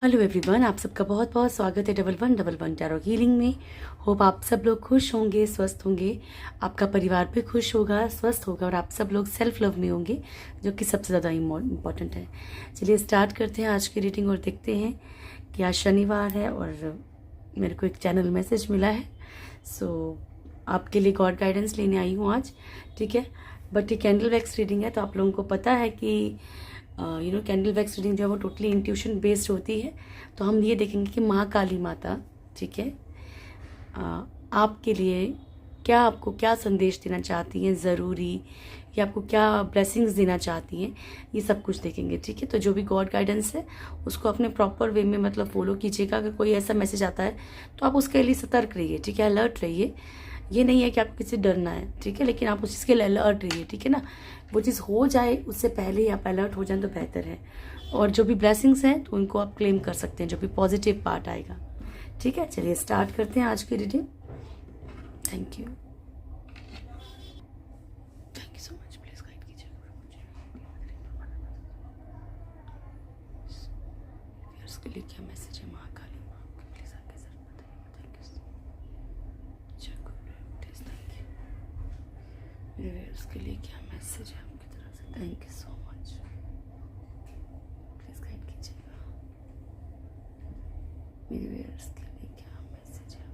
Hello everyone, आप सबका बहुत बहुत स्वागत है डबल वन टैरो हीलिंग में। होप आप सब लोग खुश होंगे, स्वस्थ होंगे, आपका परिवार भी खुश होगा, स्वस्थ होगा और आप सब लोग सेल्फ लव में होंगे, जो कि सबसे ज़्यादा इम्पॉर्टेंट है। चलिए स्टार्ट करते हैं आज की रीडिंग और देखते हैं कि आज शनिवार है और मेरे को एक चैनल मैसेज मिला है। सो आपके लिए गॉड गाइडेंस लेने आई हूँ आज, ठीक है। बट ये कैंडल वैक्स रीडिंग है, तो आप लोगों को पता है कि कैंडल वैक्स रीडिंग जो है वो टोटली इंट्यूशन बेस्ड होती है। तो हम ये देखेंगे कि माँ काली माता, ठीक है, आपके लिए क्या, आपको क्या संदेश देना चाहती हैं, ज़रूरी, या आपको क्या ब्लेसिंग्स देना चाहती हैं, ये सब कुछ देखेंगे, ठीक है। तो जो भी गॉड गाइडेंस है उसको अपने प्रॉपर वे में मतलब फॉलो कीजिएगा। अगर कोई ऐसा मैसेज आता है तो आप उसके लिए सतर्क रहिए, ठीक है, अलर्ट रहिए। ये नहीं है कि आपको किसी डरना है, ठीक है, लेकिन आप उस चीज़ के लिए अलर्ट रहिए, ठीक है ना। वो चीज़ हो जाए उससे पहले ही आप अलर्ट हो जाए तो बेहतर है। और जो भी ब्लेसिंग्स हैं तो उनको आप क्लेम कर सकते हैं, जो भी पॉजिटिव पार्ट आएगा, ठीक है। चलिए स्टार्ट करते हैं आज की reading. Thank you, thank you so much. Please guide कीजिएगा उसके लिए क्या मैसेज है महाकाली माँ, प्लीज आगे सर बताइए। Thank you, please thank you. मेरे उसके लिए क्या मैसेज है आपकी तरफ से, thank you so much. Please guide कीजिएगा मेरे व्यूअर्स के लिए क्या मैसेज है।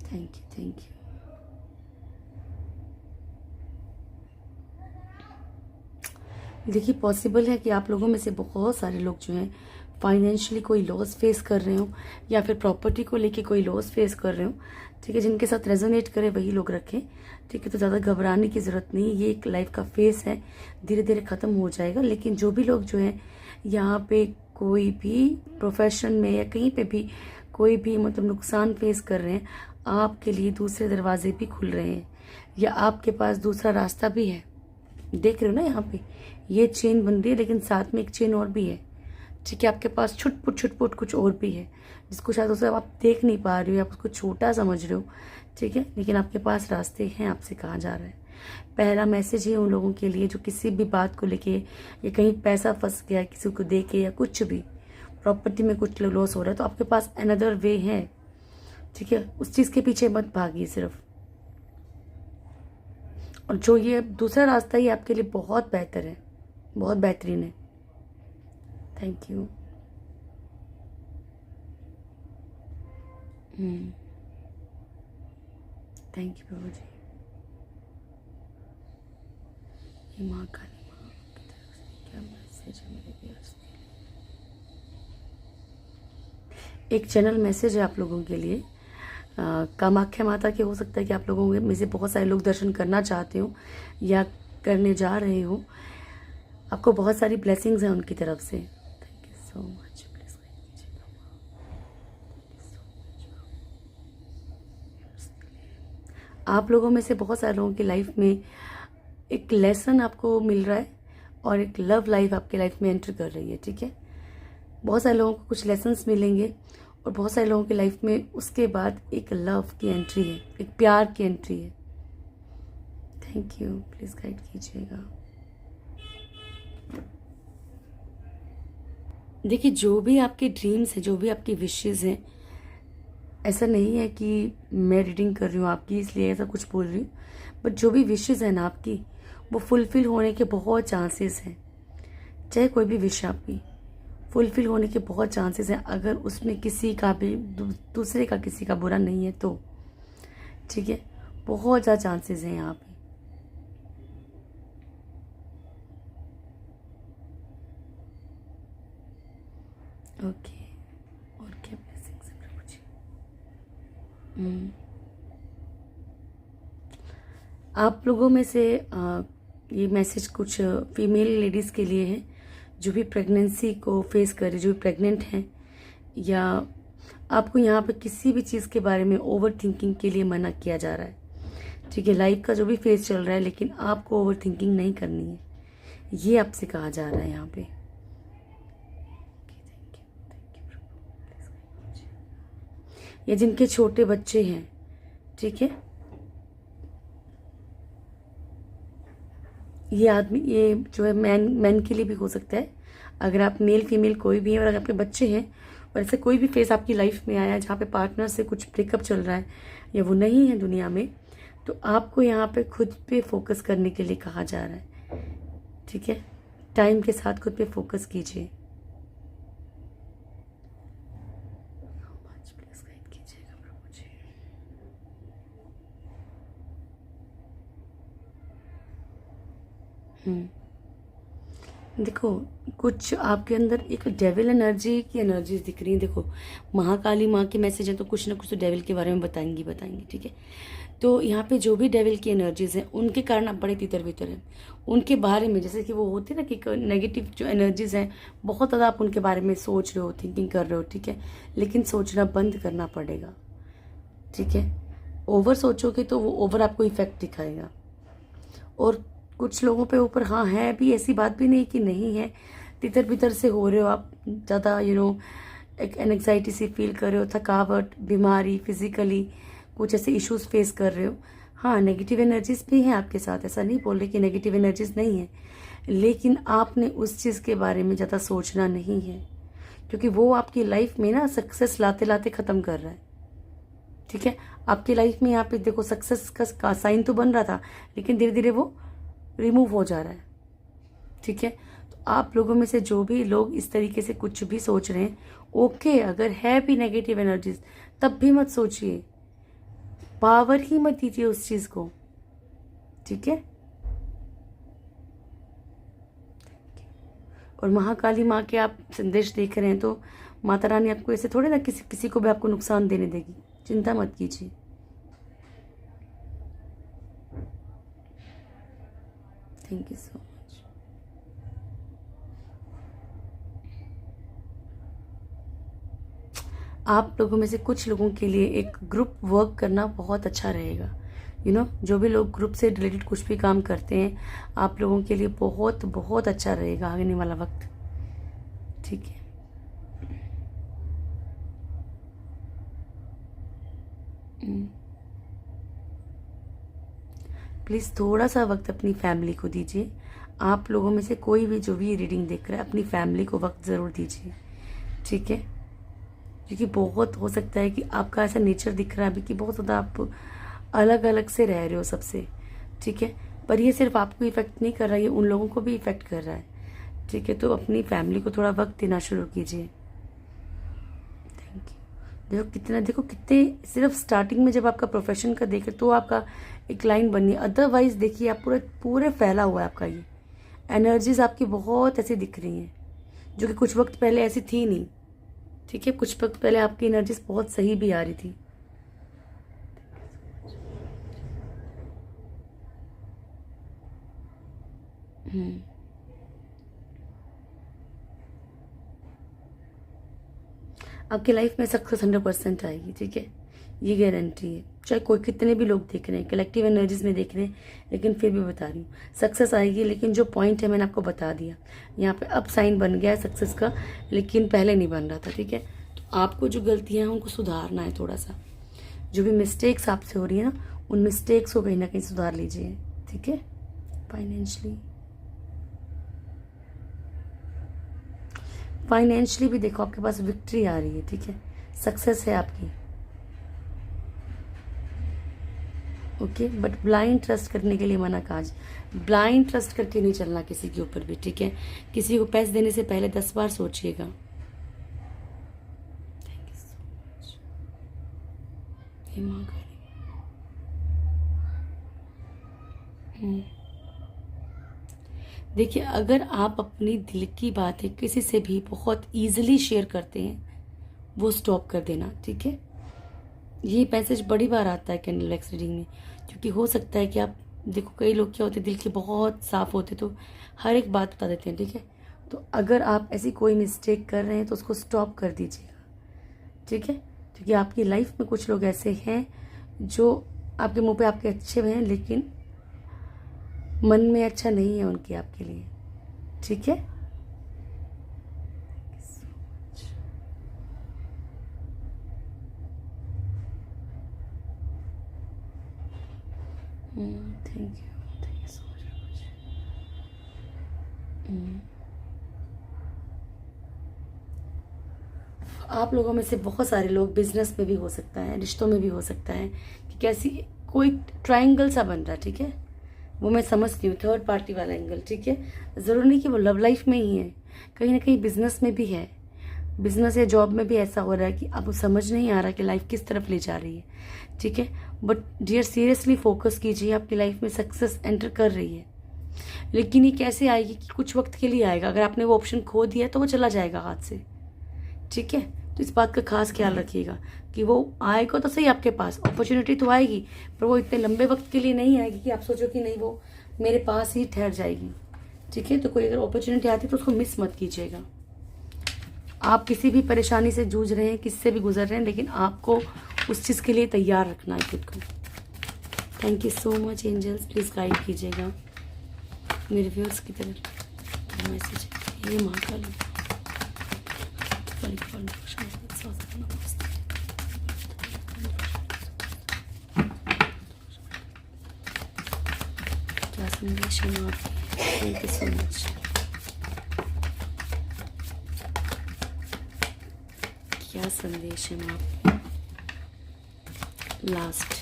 Thank you, thank you. देखिए, पॉसिबल है कि आप लोगों में से बहुत सारे लोग जो हैं फाइनेंशियली कोई लॉस फेस कर रहे हो, या फिर प्रॉपर्टी को लेके कोई लॉस फेस कर रहे हो, ठीक है। जिनके साथ रेजोनेट करे वही लोग रखें, ठीक है। तो ज़्यादा घबराने की ज़रूरत नहीं, ये एक लाइफ का फेस है, धीरे धीरे ख़त्म हो जाएगा। लेकिन जो भी लोग जो हैं यहाँ पे कोई भी प्रोफेशन में या कहीं पे भी कोई भी मतलब नुकसान फेस कर रहे हैं, आपके लिए दूसरे दरवाजे भी खुल रहे हैं, या आपके पास दूसरा रास्ता भी है। देख रहे हो ना, यहाँ पे ये चेन बन रही है, लेकिन साथ में एक चेन और भी है, ठीक है। आपके पास छुटपुट कुछ और भी है, जिसको शायद उसे आप देख नहीं पा रहे हो, आप उसको छोटा समझ रहे हो, ठीक है। लेकिन आपके पास रास्ते हैं, आपसे कहा जा रहा है। पहला मैसेज है उन लोगों के लिए जो किसी भी बात को लेके, या कहीं पैसा फंस गया किसी को दे के, या कुछ भी प्रॉपर्टी में कुछ लॉस हो रहा है, तो आपके पास अनदर वे है, ठीक है। उस चीज़ के पीछे मत भागिए सिर्फ। और जो ये दूसरा रास्ता ही आपके लिए बहुत बेहतर है, बहुत बेहतरीन है। Thank you. थैंक यू प्रभु जी। ये माँ काली माँ की तरफ से क्या मैसेज है मेरे व्यूअर्स के लिए। एक चैनल मैसेज है आप लोगों के लिए, कामाख्या माता के। हो सकता है कि आप लोगों में से बहुत सारे लोग दर्शन करना चाहते हो या करने जा रहे हो। आपको बहुत सारी ब्लेसिंग्स हैं उनकी तरफ से। Thank you so much. Please आप लोगों में से बहुत सारे लोगों की लाइफ में एक लेसन आपको मिल रहा है, और एक लव लाइफ आपके लाइफ में एंटर कर रही है, ठीक है। बहुत सारे लोगों को कुछ लेसन्स मिलेंगे, और बहुत सारे लोगों की लाइफ में उसके बाद एक लव की एंट्री है, एक प्यार की एंट्री है। थैंक यू, प्लीज गाइड कीजिएगा। देखिए, जो भी आपके ड्रीम्स हैं, जो भी आपकी विशेज़ हैं, ऐसा नहीं है कि मैं रीडिंग कर रही हूँ आपकी इसलिए ऐसा कुछ बोल रही हूँ, बट जो भी विशेज़ हैं ना आपकी, वो फुलफिल होने के बहुत चांसेस हैं। चाहे कोई भी विश आपकी फुलफिल होने के बहुत चांसेस हैं, अगर उसमें किसी का भी दूसरे का किसी का बुरा नहीं है तो, ठीक है। बहुत ज़्यादा चांसेस हैं यहाँ पे। ओके, और क्या ब्लेसिंग्स है प्रभु जी। आप लोगों में से ये मैसेज कुछ फीमेल लेडीज़ के लिए है, जो भी प्रेगनेंसी को फेस कर रही, जो भी प्रेग्नेंट हैं, या आपको यहाँ पे किसी भी चीज़ के बारे में ओवर थिंकिंग के लिए मना किया जा रहा है, ठीक है। लाइफ का जो भी फेस चल रहा है, लेकिन आपको ओवर थिंकिंग नहीं करनी है, ये आपसे कहा जा रहा है यहाँ पे। या जिनके छोटे बच्चे हैं, ठीक है, ये आदमी, ये जो है मैन के लिए भी हो सकता है। अगर आप मेल फीमेल कोई भी है और अगर आपके बच्चे हैं और ऐसे कोई भी फेस आपकी लाइफ में आया है जहाँ पे पार्टनर से कुछ ब्रेकअप चल रहा है या वो नहीं है दुनिया में, तो आपको यहाँ पे खुद पे फोकस करने के लिए कहा जा रहा है। ठीक है, टाइम के साथ खुद पे फोकस कीजिए। देखो, कुछ आपके अंदर एक डेविल एनर्जी की एनर्जीज दिख रही हैं। देखो, महाकाली माँ के मैसेज है तो कुछ ना कुछ तो डेविल के बारे में बताएंगी। ठीक है, तो यहाँ पे जो भी डेविल की एनर्जीज हैं उनके कारण आप बड़े तितर बितर हैं उनके बारे में। जैसे कि वो होते हैं ना कि नेगेटिव जो एनर्जीज हैं बहुत ज़्यादा आप उनके बारे में सोच रहे हो, थिंकिंग कर रहे हो। ठीक है, लेकिन सोचना बंद करना पड़ेगा। ठीक है, ओवर सोचोगे तो वो ओवर आपको इफेक्ट दिखाएगा। और कुछ लोगों पे ऊपर हाँ है भी, ऐसी बात भी नहीं कि नहीं है, तितर बितर से हो रहे हो आप ज़्यादा, एक एंग्जाइटी सी फील कर रहे हो, थकावट, बीमारी, फिजिकली कुछ ऐसे इश्यूज फेस कर रहे हो। हाँ, नेगेटिव एनर्जीज भी हैं आपके साथ, ऐसा नहीं बोल रहे कि नेगेटिव एनर्जीज नहीं है, लेकिन आपने उस चीज़ के बारे में ज़्यादा सोचना नहीं है, क्योंकि वो आपकी लाइफ में ना सक्सेस लाते लाते ख़त्म कर रहा है। ठीक है, आपकी लाइफ में यहाँ पे देखो सक्सेस का साइन तो बन रहा था, लेकिन धीरे धीरे वो रिमूव हो जा रहा है। ठीक है, तो आप लोगों में से जो भी लोग इस तरीके से कुछ भी सोच रहे हैं, ओके, अगर है भी नेगेटिव एनर्जीज तब भी मत सोचिए, पावर ही मत दीजिए उस चीज को। ठीक है, और महाकाली माँ के आप संदेश देख रहे हैं तो माता रानी आपको ऐसे थोड़े ना किसी को भी आपको नुकसान देने देगी, चिंता मत कीजिए। Thank you so much. आप लोगों में से कुछ लोगों के लिए एक ग्रुप वर्क करना बहुत अच्छा रहेगा। जो भी लोग ग्रुप से रिलेटेड कुछ भी काम करते हैं, आप लोगों के लिए बहुत बहुत अच्छा रहेगा आने वाला वक्त। ठीक है, प्लीज़ थोड़ा सा वक्त अपनी फैमिली को दीजिए। आप लोगों में से कोई भी जो भी रीडिंग देख रहा है, अपनी फैमिली को वक्त ज़रूर दीजिए। ठीक है, क्योंकि बहुत हो सकता है कि आपका ऐसा नेचर दिख रहा है अभी कि बहुत ज़्यादा आप अलग अलग से रह रहे हो सबसे। ठीक है, पर ये सिर्फ आपको इफेक्ट नहीं कर रहा है, ये उन लोगों को भी इफेक्ट कर रहा है। ठीक है, तो अपनी फैमिली को थोड़ा वक्त देना शुरू कीजिए। Thank you. देखो कितने सिर्फ स्टार्टिंग में जब आपका प्रोफेशन का देखे तो आपका एक लाइन बनी, अदरवाइज देखिए आप पूरे फैला हुआ है आपका। ये एनर्जीज आपकी बहुत ऐसी दिख रही हैं जो कि कुछ वक्त पहले ऐसी थी नहीं। ठीक है, कुछ वक्त पहले आपकी एनर्जीज बहुत सही भी आ रही थी। आपकी लाइफ में सक्सेस 100% आएगी। ठीक है, ये गारंटी है, चाहे कोई कितने भी लोग देख रहे हैं, कलेक्टिव एनर्जीज में देख रहे हैं, लेकिन फिर भी बता रही हूँ सक्सेस आएगी। लेकिन जो पॉइंट है मैंने आपको बता दिया, यहाँ पे अब साइन बन गया है सक्सेस का, लेकिन पहले नहीं बन रहा था। ठीक है, तो आपको जो गलतियाँ हैं उनको सुधारना है थोड़ा सा। जो भी मिस्टेक्स आपसे हो रही है ना, उन मिस्टेक्स को कहीं ना कहीं सुधार लीजिए। ठीक है, फाइनेंशियली भी देखो आपके पास विक्ट्री आ रही है। ठीक है, सक्सेस है आपकी। ओके, बट ब्लाइंड ट्रस्ट करने के लिए मना कहा। ब्लाइंड ट्रस्ट करके नहीं चलना किसी के ऊपर भी। ठीक है, किसी को पैसे देने से पहले 10 बार सोचिएगा। Thank you so much. देखिए, अगर आप अपनी दिल की बातें किसी से भी बहुत ईजिली शेयर करते हैं, वो स्टॉप कर देना। ठीक है, ये मैसेज बड़ी बार आता है कैंडल वैक्स रीडिंग में, क्योंकि हो सकता है कि आप देखो कई लोग क्या होते हैं दिल के बहुत साफ होते तो हर एक बात बता देते हैं। ठीक है, तो अगर आप ऐसी कोई मिस्टेक कर रहे हैं तो उसको स्टॉप कर दीजिएगा। ठीक है, क्योंकि आपकी लाइफ में कुछ लोग ऐसे हैं जो आपके मुंह पे आपके अच्छे हैं, लेकिन मन में अच्छा नहीं है उनकी आपके लिए। ठीक है, थैंक यू सो मच। आप लोगों में से बहुत सारे लोग बिजनेस में भी हो सकता है, रिश्तों में भी हो सकता है कि कैसी कोई ट्रायंगल सा बन रहा है, ठीक है, वो मैं समझती हूँ, थर्ड पार्टी वाला एंगल, ठीक है। ज़रूरी नहीं कि वो लव लाइफ में ही है, कहीं ना कहीं बिजनेस में भी है, बिजनेस या जॉब में भी ऐसा हो रहा है कि आपको समझ नहीं आ रहा कि लाइफ किस तरफ ले जा रही है, ठीक है। बट डियर सीरियसली फोकस कीजिए, आपकी लाइफ में सक्सेस एंटर कर रही है, लेकिन ये कैसे आएगी कि कुछ वक्त के लिए आएगा। अगर आपने वो ऑप्शन खो दिया तो वो चला जाएगा हाथ से, ठीक है। तो इस बात का खास ख्याल रखिएगा कि वो आएगा तो सही, आपके पास अपॉर्चुनिटी तो आएगी, पर वो इतने लंबे वक्त के लिए नहीं आएगी कि आप सोचो कि नहीं वो मेरे पास ही ठहर जाएगी, ठीक है। तो कोई अगर अपॉर्चुनिटी आती है तो उसको मिस मत कीजिएगा। आप किसी भी परेशानी से जूझ रहे हैं, किससे भी गुजर रहे हैं, लेकिन आपको उस चीज़ के लिए तैयार रखना है खुद को। Thank you so much angels, please guide कीजिएगा मेरे व्यूअर्स की तरफ। मैसेज ये महाकाली क्या संदेश है आपके? Thank you so much. क्या संदेश है आपके? लास्ट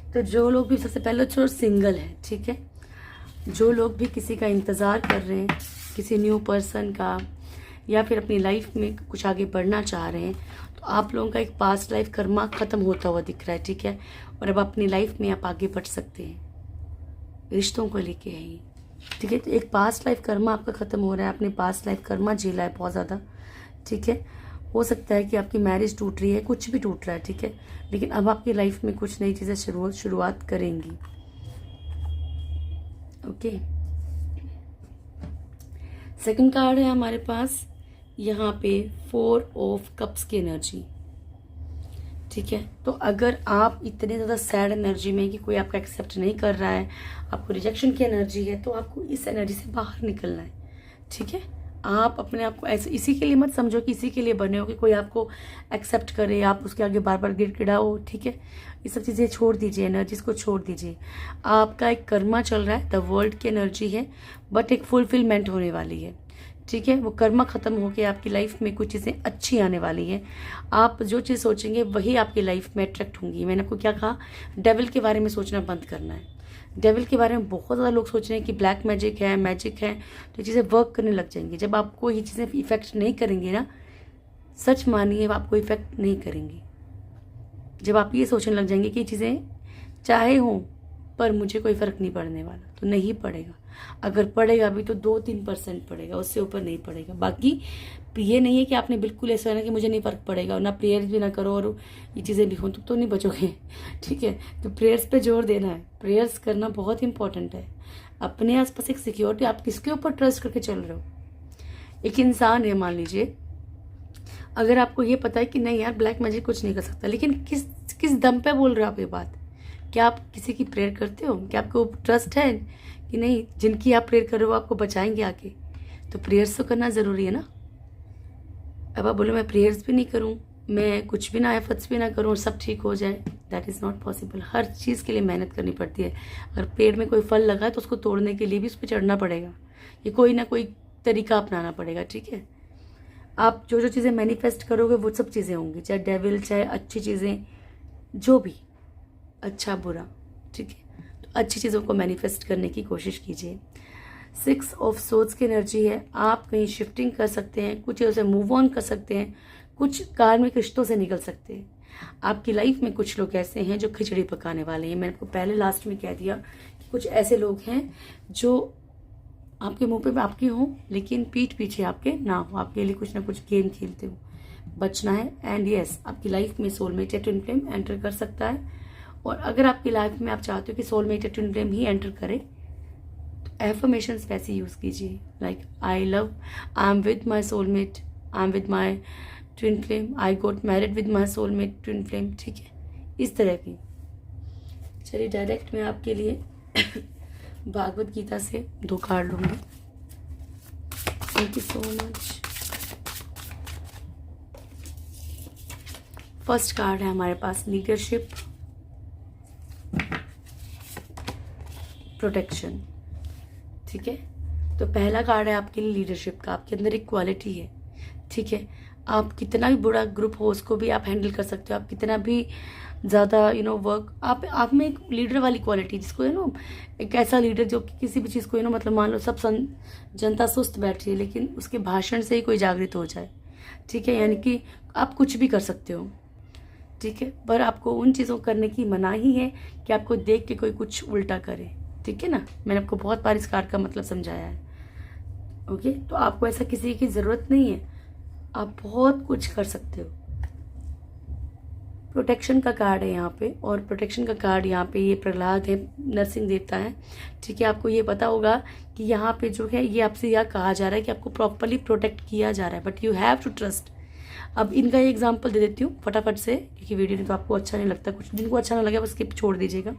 तो जो लोग भी, सबसे पहले जो सिंगल है, ठीक है, जो लोग भी किसी का इंतज़ार कर रहे हैं, किसी न्यू पर्सन का, या फिर अपनी लाइफ में कुछ आगे बढ़ना चाह रहे हैं, तो आप लोगों का एक पास्ट लाइफ कर्मा ख़त्म होता हुआ दिख रहा है, ठीक है। और अब अपनी लाइफ में आप आगे बढ़ सकते हैं, रिश्तों को लेके है ये, ठीक है। तो एक पास्ट लाइफ कर्मा आपका ख़त्म हो रहा है, आपने पास्ट लाइफ कर्मा झेला है बहुत ज़्यादा, ठीक है। हो सकता है कि आपकी मैरिज टूट रही है, कुछ भी टूट रहा है, ठीक है, लेकिन अब आपकी लाइफ में कुछ नई चीज़ें शुरुआत करेंगी, ओके। सेकंड कार्ड है हमारे पास यहाँ पे 4 ऑफ कप्स की एनर्जी, ठीक है। तो अगर आप इतने ज़्यादा सैड एनर्जी में कि कोई आपका एक्सेप्ट नहीं कर रहा है, आपको रिजेक्शन की एनर्जी है, तो आपको इस एनर्जी से बाहर निकलना है, ठीक है। आप अपने आप को ऐसे इसी के लिए मत समझो कि इसी के लिए बने हो कि कोई आपको एक्सेप्ट करे, आप उसके आगे बार बार गिड़गिड़ाओ, ठीक है। ये सब चीज़ें छोड़ दीजिए, एनर्जीज को छोड़ दीजिए। आपका एक कर्मा चल रहा है, द वर्ल्ड की एनर्जी है, बट एक फुलफिलमेंट होने वाली है, ठीक है। वो कर्मा ख़त्म होकर आपकी लाइफ में कुछ चीज़ें अच्छी आने वाली हैं। आप जो चीज़ सोचेंगे वही आपकी लाइफ में अट्रैक्ट होंगी। मैंने आपको क्या कहा, डेविल के बारे में सोचना बंद करना है। डेविल के बारे में बहुत ज़्यादा लोग सोच रहे हैं कि ब्लैक मैजिक है, मैजिक है, तो ये चीज़ें वर्क करने लग जाएंगी। जब आपको ये चीज़ें इफेक्ट नहीं करेंगी ना, सच मानिए आपको इफेक्ट नहीं करेंगी। जब आप ये सोचने लग जाएंगे कि ये चीज़ें चाहे हों पर मुझे कोई फ़र्क नहीं पड़ने वाला, तो नहीं पड़ेगा। अगर पड़ेगा भी तो 2-3% पड़ेगा, उससे ऊपर नहीं पड़ेगा। बाकी ये नहीं है कि आपने बिल्कुल ऐसा है ना कि मुझे नहीं फ़र्क पड़ेगा और ना प्रेयर्स भी ना करो और ये चीज़ें भी हों तो नहीं बचोगे, ठीक है। तो प्रेयर्स पे जोर देना है, प्रेयर्स करना बहुत इंपॉर्टेंट है। अपने आसपास एक सिक्योरिटी, आप किसके ऊपर ट्रस्ट करके चल रहे हो। एक इंसान है, मान लीजिए, अगर आपको ये पता है कि नहीं यार ब्लैक मैजिक कुछ नहीं कर सकता, लेकिन किस दम पे बोल रहे हो आप ये बात? क्या आप किसी की प्रेयर करते हो? क्या आपको ट्रस्ट है कि नहीं जिनकी आप प्रेयर कर रहे हो आपको बचाएंगे आके? तो प्रेयर्स तो करना ज़रूरी है ना। अब आप बोलो मैं प्रेयर्स भी नहीं करूं, मैं कुछ भी ना एफर्ट्स भी ना करूं और सब ठीक हो जाए, दैट इज़ नॉट पॉसिबल। हर चीज़ के लिए मेहनत करनी पड़ती है। अगर पेड़ में कोई फल लगा है तो उसको तोड़ने के लिए भी उस पर चढ़ना पड़ेगा, ये कोई ना कोई तरीका अपनाना पड़ेगा, ठीक है। आप जो जो चीज़ें मैनिफेस्ट करोगे वो सब चीज़ें होंगी, चाहे डेविल, चाहे अच्छी चीज़ें, जो भी, अच्छा बुरा, ठीक है। तो अच्छी चीज़ों को मैनिफेस्ट करने की कोशिश कीजिए। 6 ऑफ सोर्ड्स की एनर्जी है, आप कहीं शिफ्टिंग कर सकते हैं, कुछ चीज़ों से मूव ऑन कर सकते हैं, कुछ कार्मिक रिश्तों से निकल सकते हैं। आपकी लाइफ में कुछ लोग ऐसे हैं जो खिचड़ी पकाने वाले हैं। मैंने आपको पहले लास्ट में कह दिया कि कुछ ऐसे लोग हैं जो आपके मुंह पे आपकी हों लेकिन पीठ पीछे आपके ना हो, आपके लिए कुछ ना कुछ गेम खेलते हो। बचना है। एंड यस, आपकी लाइफ में सोलमेट या ट्विन फ्लेम एंटर कर सकता है। और अगर आपकी लाइफ में आप चाहते हो कि सोलमेट या ट्विन फ्लेम ही एंटर करे तो एफर्मेशंस वैसे यूज़ कीजिए, like I love, I am with my soulmate, I am with my twin flame, I got married with my soulmate twin flame, ठीक है, इस तरह की। चलिए डायरेक्ट मैं आपके लिए भागवत गीता से 2 कार्ड लूँगी। Thank you so much. First card है हमारे पास लीडरशिप, प्रोटेक्शन। ठीक है, तो पहला कार्ड है आपके लिए लीडरशिप का। आपके अंदर एक क्वालिटी है, ठीक है। आप कितना भी बड़ा ग्रुप हो उसको भी आप हैंडल कर सकते हो। आप कितना भी ज़्यादा वर्क, आप में एक लीडर वाली क्वालिटी, जिसको एक ऐसा लीडर जो कि किसी भी चीज़ को मतलब मान लो सब जनता सुस्त बैठी है लेकिन उसके भाषण से ही कोई जागृत हो जाए। ठीक है, यानी कि आप कुछ भी कर सकते हो। ठीक है, पर आपको उन चीज़ों करने की मनाही है कि आपको देख के कोई कुछ उल्टा करे। ठीक है ना, मैंने आपको बहुत बार इस कार्ड का मतलब समझाया है। ओके, तो आपको ऐसा किसी की ज़रूरत नहीं है, आप बहुत कुछ कर सकते हो। प्रोटेक्शन का कार्ड है यहाँ पे, और प्रोटेक्शन का कार्ड यहाँ पे ये प्रहलाद है, नरसिंह देवता है। ठीक है, आपको ये पता होगा कि यहाँ पे जो है ये आपसे यह कहा जा रहा है कि आपको प्रॉपरली प्रोटेक्ट किया जा रहा है, but you have to trust. अब इनका ये एग्जांपल दे देती हूँ फटाफट से, क्योंकि वीडियो में तो आपको अच्छा नहीं लगता, कुछ जिनको अच्छा ना लगे बस स्किप छोड़ दीजिएगा।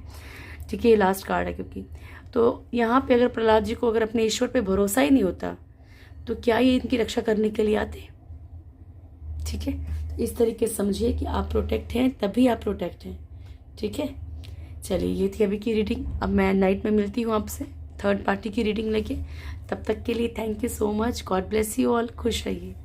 ठीक है, ये लास्ट कार्ड है क्योंकि, तो यहाँ पे अगर प्रहलाद जी को अगर अपने ईश्वर पे भरोसा ही नहीं होता तो क्या ये इनकी रक्षा करने के लिए आते? ठीक है, तो इस तरीके से समझिए कि आप प्रोटेक्ट हैं तभी आप प्रोटेक्ट हैं। ठीक है, चलिए ये थी अभी की रीडिंग। अब मैं नाइट में मिलती हूँ आपसे थर्ड पार्टी की रीडिंग लेके। तब तक के लिए thank you so much. God bless you all. खुश रहिए।